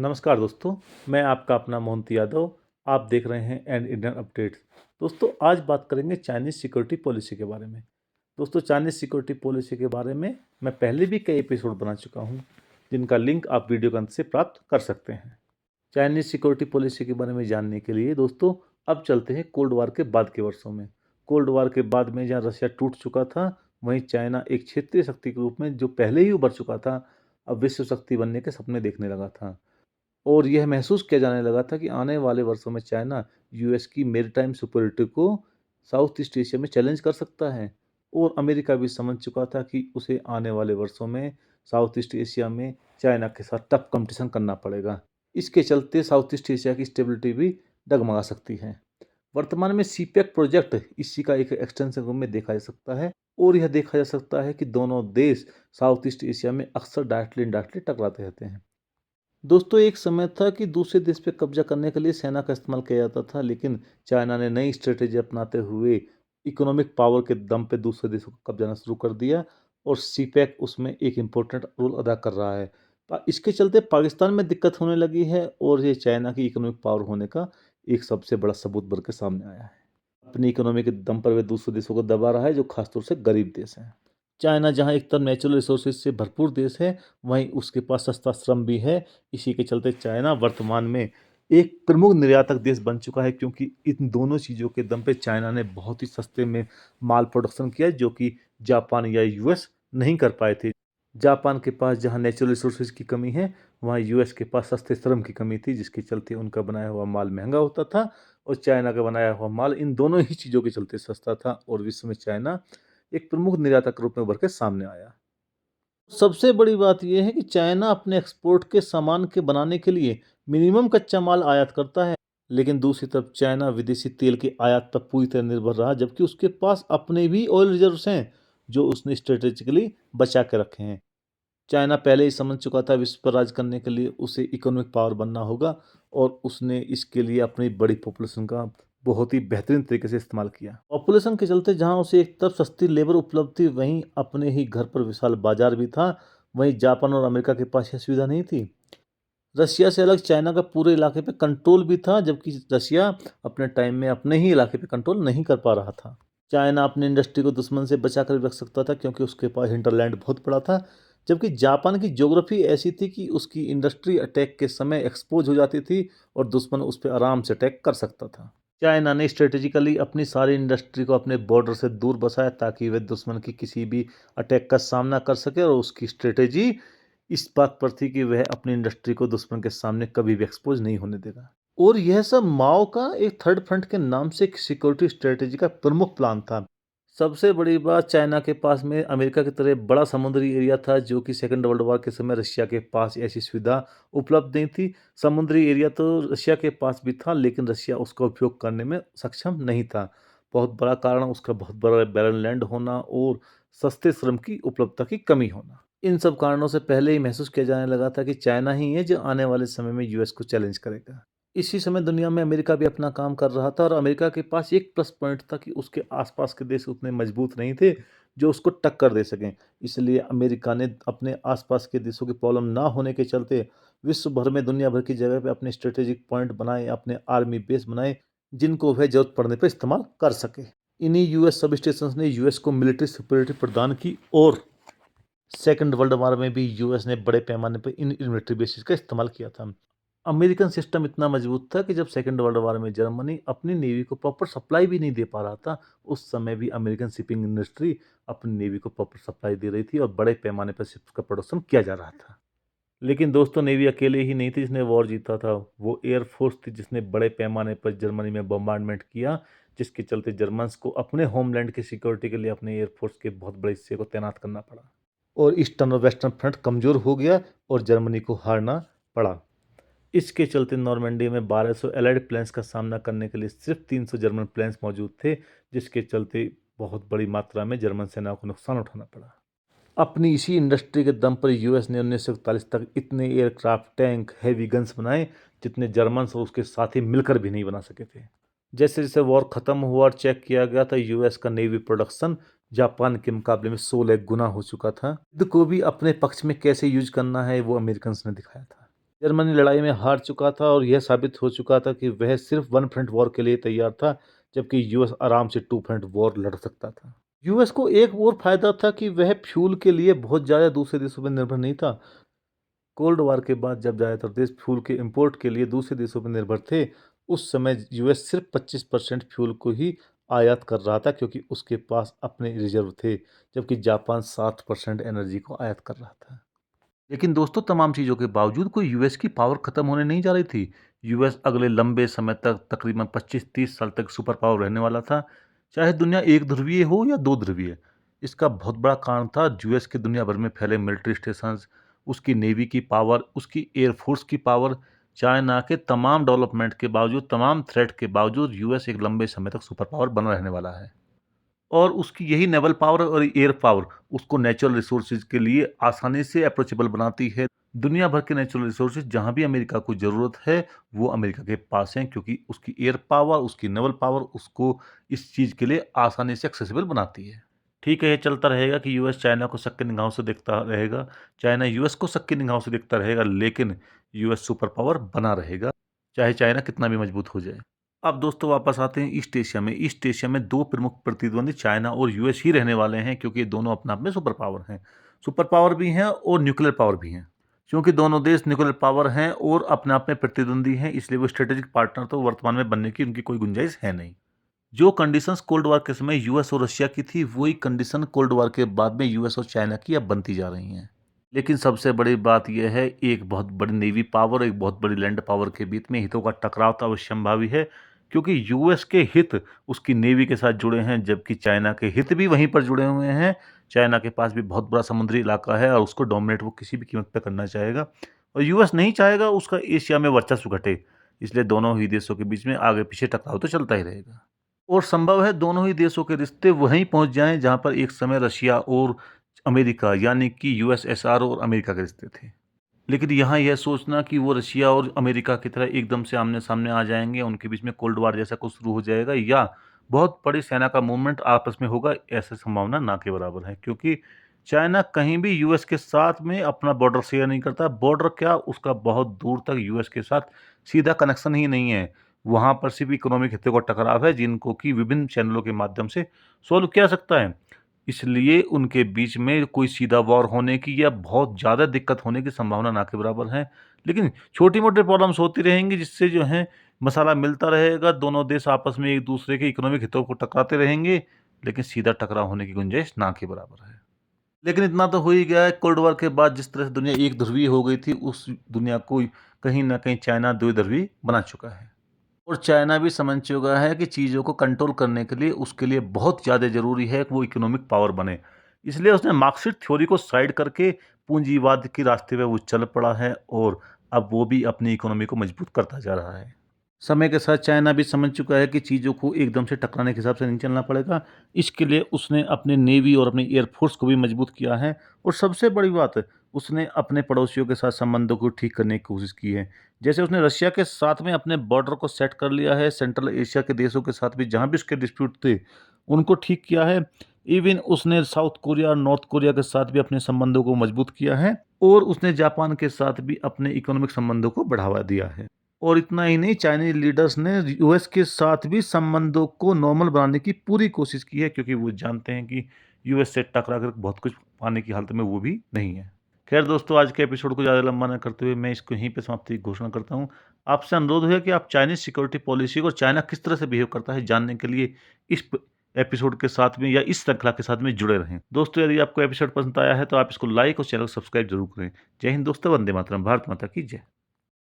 नमस्कार दोस्तों, मैं आपका अपना मोहंती यादव। आप देख रहे हैं एंड इंडियन अपडेट्स। दोस्तों, आज बात करेंगे चाइनीज़ सिक्योरिटी पॉलिसी के बारे में। दोस्तों, चाइनीज़ सिक्योरिटी पॉलिसी के बारे में मैं पहले भी कई एपिसोड बना चुका हूं, जिनका लिंक आप वीडियो के अंत से प्राप्त कर सकते हैं। चाइनीज़ सिक्योरिटी पॉलिसी के बारे में जानने के लिए दोस्तों, अब चलते हैं कोल्ड वार के बाद के वर्षों में। कोल्ड वार के बाद में जहाँ रशिया टूट चुका था, वहीं चाइना एक क्षेत्रीय शक्ति के रूप में जो पहले ही उभर चुका था, अब विश्व शक्ति बनने के सपने देखने लगा था। और यह महसूस किया जाने लगा था कि आने वाले वर्षों में चाइना यूएस की मेरीटाइम सुपरिटी को साउथ ईस्ट एशिया में चैलेंज कर सकता है। और अमेरिका भी समझ चुका था कि उसे आने वाले वर्षों में साउथ ईस्ट एशिया में चाइना के साथ टफ कंपटीशन करना पड़ेगा। इसके चलते साउथ ईस्ट एशिया की स्टेबिलिटी भी डगमगा सकती है। वर्तमान में सीपैक प्रोजेक्ट इसी का एक एक्सटेंशन रूप में देखा जा सकता है। और यह देखा जा सकता है कि दोनों देश साउथ ईस्ट एशिया में अक्सर डायरेक्टली इनडायरेक्टली टकराते रहते हैं। दोस्तों, एक समय था कि दूसरे देश पे कब्जा करने के लिए सेना का इस्तेमाल किया जाता था, लेकिन चाइना ने नई स्ट्रेटेजी अपनाते हुए इकोनॉमिक पावर के दम पे दूसरे देशों को कब्जाना शुरू कर दिया। और सीपैक उसमें एक इम्पोर्टेंट रोल अदा कर रहा है। इसके चलते पाकिस्तान में दिक्कत होने लगी है और ये चाइना की इकोनॉमिक पावर होने का एक सबसे बड़ा सबूत बन के सामने आया है। अपनी इकोनॉमी के दम पर वे दूसरे देशों को दबा रहा है, जो खासतौर से गरीब देश हैं। चाइना जहां एक तरफ नेचुरल रिसोर्सेज से भरपूर देश है, वहीं उसके पास सस्ता श्रम भी है। इसी के चलते चाइना वर्तमान में एक प्रमुख निर्यातक देश बन चुका है, क्योंकि इन दोनों चीज़ों के दम पे चाइना ने बहुत ही सस्ते में माल प्रोडक्शन किया, जो कि जापान या यूएस नहीं कर पाए थे। जापान के पास जहां नेचुरल रिसोर्सेज की कमी है, वहां यूएस के पास सस्ते श्रम की कमी थी, जिसके चलते उनका बनाया हुआ माल महंगा होता था। और चाइना का बनाया हुआ माल इन दोनों ही चीज़ों के चलते सस्ता था, और विश्व में चाइना एक प्रमुख निर्यातक के रूप में उभर के सामने आया। सबसे बड़ी बात यह है कि चाइना अपने एक्सपोर्ट के सामान के बनाने के लिए मिनिमम कच्चा माल आयात करता है, लेकिन दूसरी तरफ चाइना विदेशी तेल की आयात पर पूरी तरह निर्भर रहा, जबकि उसके पास अपने भी ऑयल रिजर्व्स हैं, जो उसने स्ट्रेटेजिकली बचा के रखे हैं। चाइना पहले ही समझ चुका था विश्व पर राज करने के लिए उसे इकोनॉमिक पावर बनना होगा, और उसने इसके लिए अपनी बड़ी पॉपुलेशन का बहुत ही बेहतरीन तरीके से इस्तेमाल किया। पॉपुलेशन के चलते जहां उसे एक तरफ सस्ती लेबर उपलब्ध थी, वहीं अपने ही घर पर विशाल बाजार भी था। वहीं जापान और अमेरिका के पास यह सुविधा नहीं थी। रशिया से अलग चाइना का पूरे इलाके पे कंट्रोल भी था, जबकि रशिया अपने टाइम में अपने ही इलाके पे कंट्रोल नहीं कर पा रहा था। चाइना अपनी इंडस्ट्री को दुश्मन से बचा कर रख सकता था, क्योंकि उसके पास हिंटरलैंड बहुत बड़ा था। जबकि जापान की ज्योग्राफी ऐसी थी कि उसकी इंडस्ट्री अटैक के समय एक्सपोज हो जाती थी, और दुश्मन उस पर आराम से अटैक कर सकता था। चाइना ने स्ट्रेटेजिकली अपनी सारी इंडस्ट्री को अपने बॉर्डर से दूर बसाया, ताकि वे दुश्मन की किसी भी अटैक का सामना कर सके। और उसकी स्ट्रेटेजी इस बात पर थी कि वह अपनी इंडस्ट्री को दुश्मन के सामने कभी भी एक्सपोज नहीं होने देगा। और यह सब माओ का एक थर्ड फ्रंट के नाम से एक सिक्योरिटी स्ट्रेटेजी का प्रमुख प्लान था। सबसे बड़ी बात, चाइना के पास में अमेरिका की तरह बड़ा समुद्री एरिया था, जो कि सेकेंड वर्ल्ड वॉर के समय रशिया के पास ऐसी सुविधा उपलब्ध नहीं थी। समुद्री एरिया तो रशिया के पास भी था, लेकिन रशिया उसका उपयोग करने में सक्षम नहीं था। बहुत बड़ा कारण उसका बहुत बड़ा बैरन लैंड होना और सस्ते श्रम की उपलब्धता की कमी होना। इन सब कारणों से पहले ही महसूस किया जाने लगा था कि चाइना ही है जो आने वाले समय में यूएस को चैलेंज करेगा। इसी समय दुनिया में अमेरिका भी अपना काम कर रहा था, और अमेरिका के पास एक प्लस पॉइंट था कि उसके आसपास के देश उतने मजबूत नहीं थे जो उसको टक्कर दे सकें। इसलिए अमेरिका ने अपने आसपास के देशों की प्रॉब्लम ना होने के चलते विश्व भर में दुनिया भर की जगह पे अपने स्ट्रेटेजिक पॉइंट बनाए, अपने आर्मी बेस बनाए, जिनको वह जरूरत पड़ने पर इस्तेमाल कर सके। इन्हीं यूएस सब स्टेशन ने यूएस को मिलिट्री सिक्योरिटी प्रदान की, और सेकेंड वर्ल्ड वॉर में भी यूएस ने बड़े पैमाने पर इन मिलिट्री बेसिस का इस्तेमाल किया था। अमेरिकन सिस्टम इतना मजबूत था कि जब सेकेंड वर्ल्ड वॉर में जर्मनी अपनी नेवी को प्रॉपर सप्लाई भी नहीं दे पा रहा था, उस समय भी अमेरिकन शिपिंग इंडस्ट्री अपनी नेवी को प्रॉपर सप्लाई दे रही थी, और बड़े पैमाने पर शिप्स का प्रोडक्शन किया जा रहा था। लेकिन दोस्तों, नेवी अकेले ही नहीं थी जिसने वॉर जीता था, वो एयरफोर्स थी जिसने बड़े पैमाने पर जर्मनी में बम्बार्डमेंट किया, जिसके चलते जर्मन्स को अपने होमलैंड की सिक्योरिटी के लिए अपने एयरफोर्स के बहुत बड़े हिस्से को तैनात करना पड़ा। और ईस्टर्न और वेस्टर्न फ्रंट कमजोर हो गया, और जर्मनी को हारना पड़ा। इसके चलते नॉर्मंडी में 1200 एलाइड प्लेन्स का सामना करने के लिए सिर्फ 300 जर्मन प्लेन्स मौजूद थे, जिसके चलते बहुत बड़ी मात्रा में जर्मन सेना को नुकसान उठाना पड़ा। अपनी इसी इंडस्ट्री के दम पर यूएस ने 1941 तक इतने एयरक्राफ्ट, टैंक, हैवी गन्स बनाए, जितने जर्मन और उसके साथी मिलकर भी नहीं बना सके थे। जैसे जैसे वॉर खत्म हुआ और चेक किया गया था, यूएस का नेवी प्रोडक्शन जापान के मुकाबले में 16 गुना हो चुका था। युद्ध को भी अपने पक्ष में कैसे यूज करना है, वो अमेरिकन ने दिखाया था। जर्मनी लड़ाई में हार चुका था और यह साबित हो चुका था कि वह सिर्फ वन फ्रंट वॉर के लिए तैयार था, जबकि यूएस आराम से टू फ्रंट वॉर लड़ सकता था। यूएस को एक और फायदा था कि वह फ्यूल के लिए बहुत ज़्यादा दूसरे देशों पर निर्भर नहीं था। कोल्ड वॉर के बाद जब ज़्यादातर देश फ्यूल के इंपोर्ट के लिए दूसरे देशों पर निर्भर थे, उस समय यूएस सिर्फ 25% फ्यूल को ही आयात कर रहा था, क्योंकि उसके पास अपने रिजर्व थे, जबकि जापान 60% एनर्जी को आयात कर रहा था। लेकिन दोस्तों, तमाम चीज़ों के बावजूद कोई यूएस की पावर खत्म होने नहीं जा रही थी। यूएस अगले लंबे समय तक, तकरीबन 25-30 साल तक सुपर पावर रहने वाला था, चाहे दुनिया एक ध्रुवीय हो या दो ध्रुवीय। इसका बहुत बड़ा कारण था यूएस के दुनिया भर में फैले मिलिट्री स्टेशंस, उसकी नेवी की पावर, उसकी एयरफोर्स की पावर। चाइना के तमाम डेवलपमेंट के बावजूद, तमाम थ्रेट के बावजूद यूएस एक लंबे समय तक सुपर पावर बना रहने वाला है। और उसकी यही नेवल पावर और एयर पावर उसको नेचुरल रिसोर्सेज के लिए आसानी से अप्रोचेबल बनाती है। दुनिया भर के नेचुरल रिसोर्सेज जहां भी अमेरिका को ज़रूरत है, वो अमेरिका के पास हैं, क्योंकि उसकी एयर पावर, उसकी नेवल पावर उसको इस चीज़ के लिए आसानी से एक्सेसिबल बनाती है। ठीक है, ये चलता रहेगा कि यूएस चाइना को शक की निगाहों से देखता रहेगा, चाइना यूएस को शक की निगाहों से देखता रहेगा, लेकिन यूएस सुपर पावर बना रहेगा, चाहे चाइना कितना भी मजबूत हो जाए। अब दोस्तों, वापस आते हैं ईस्ट एशिया में। ईस्ट एशिया में दो प्रमुख प्रतिद्वंदी चाइना और यूएस ही रहने वाले हैं, क्योंकि ये दोनों अपने आप में सुपर पावर हैं। सुपर पावर भी हैं और न्यूक्लियर पावर भी हैं। क्योंकि दोनों देश न्यूक्लियर पावर हैं और अपने आप में प्रतिद्वंदी हैं, इसलिए वो स्ट्रेटेजिक पार्टनर तो वर्तमान में बनने की उनकी कोई गुंजाइश है नहीं। जो कंडीशंस कोल्ड वॉर के समय यूएस और रशिया की थी, वही कंडीशन कोल्ड वॉर के बाद में यूएस और चाइना की अब बनती जा रही हैं। लेकिन सबसे बड़ी बात यह है, एक बहुत बड़ी नेवी पावर, एक बहुत बड़ी लैंड पावर के बीच में हितों का टकराव तो अवश्यंभावी है, क्योंकि यूएस के हित उसकी नेवी के साथ जुड़े हैं, जबकि चाइना के हित भी वहीं पर जुड़े हुए हैं। चाइना के पास भी बहुत बड़ा समुद्री इलाका है और उसको डोमिनेट वो किसी भी कीमत पर करना चाहेगा, और यूएस नहीं चाहेगा उसका एशिया में वर्चस्व घटे। इसलिए दोनों ही देशों के बीच में आगे पीछे टकराव तो चलता ही रहेगा। और संभव है दोनों ही देशों के रिश्ते वहीं पहुंच जाएं जहां पर एक समय रशिया और अमेरिका, यानी कि यूएसएसआर और अमेरिका के रिश्ते थे। लेकिन यहाँ यह सोचना कि वो रशिया और अमेरिका की तरह एकदम से आमने सामने आ जाएंगे, उनके बीच में कोल्ड वार जैसा कुछ शुरू हो जाएगा, या बहुत बड़ी सेना का मूवमेंट आपस में होगा, ऐसी संभावना ना के बराबर है। क्योंकि चाइना कहीं भी यूएस के साथ में अपना बॉर्डर शेयर नहीं करता। बॉर्डर क्या, उसका बहुत दूर तक यूएस के साथ सीधा कनेक्शन ही नहीं है। वहाँ पर सिर्फ इकोनॉमिक हितों का टकराव है, जिनको कि विभिन्न चैनलों के माध्यम से सोल्व किया जा सकता है। इसलिए उनके बीच में कोई सीधा वॉर होने की या बहुत ज़्यादा दिक्कत होने की संभावना ना के बराबर है। लेकिन छोटी-मोटी प्रॉब्लम्स होती रहेंगी, जिससे जो है मसाला मिलता रहेगा, दोनों देश आपस में एक दूसरे के इकोनॉमिक हितों को टकराते रहेंगे, लेकिन सीधा टकराव होने की गुंजाइश ना के बराबर है। लेकिन इतना तो हो ही गया है, कोल्ड वॉर के बाद जिस तरह से दुनिया एक ध्रुवीय हो गई थी, उस दुनिया को कहीं न कहीं चाइना द्विध्रुवीय बना चुका है। और चाइना भी समझ चुका है कि चीज़ों को कंट्रोल करने के लिए उसके लिए बहुत ज़्यादा ज़रूरी है कि वो इकोनॉमिक पावर बने। इसलिए उसने मार्क्सिस्ट थ्योरी को साइड करके पूंजीवाद के रास्ते पे वो चल पड़ा है, और अब वो भी अपनी इकोनॉमी को मजबूत करता जा रहा है। समय के साथ चाइना भी समझ चुका है कि चीज़ों को एकदम से टकराने के हिसाब से नहीं चलना पड़ेगा। इसके लिए उसने अपने नेवी और अपनी एयरफोर्स को भी मजबूत किया है, और सबसे बड़ी बात है, उसने अपने पड़ोसियों के साथ संबंधों को ठीक करने की कोशिश की है। जैसे उसने रशिया के साथ में अपने बॉर्डर को सेट कर लिया है, सेंट्रल एशिया के देशों के साथ भी जहाँ भी उसके डिस्प्यूट थे, उनको ठीक किया है। इवन उसने साउथ कोरिया और नॉर्थ कोरिया के साथ भी अपने संबंधों को मजबूत किया है, और उसने जापान के साथ भी अपने इकोनॉमिक संबंधों को बढ़ावा दिया है। और इतना ही नहीं, चाइनीज लीडर्स ने यूएस के साथ भी संबंधों को नॉर्मल बनाने की पूरी कोशिश की है, क्योंकि वो जानते हैं कि यूएस से टकरा कर बहुत कुछ पाने की हालत में वो भी नहीं है। खैर दोस्तों, आज के एपिसोड को ज़्यादा लंबा न करते हुए मैं इसको यहीं पे समाप्ति की घोषणा करता हूँ। आपसे अनुरोध है कि आप चाइनीज सिक्योरिटी पॉलिसी और चाइना किस तरह से बिहेव करता है जानने के लिए इस एपिसोड के साथ में या इस श्रृंखला के साथ में जुड़े रहें। दोस्तों, यदि आपको एपिसोड पसंद आया है तो आप इसको लाइक और चैनल को सब्सक्राइब जरूर करें। जय हिंद दोस्तों, वंदे मातरम, भारत माता की जय।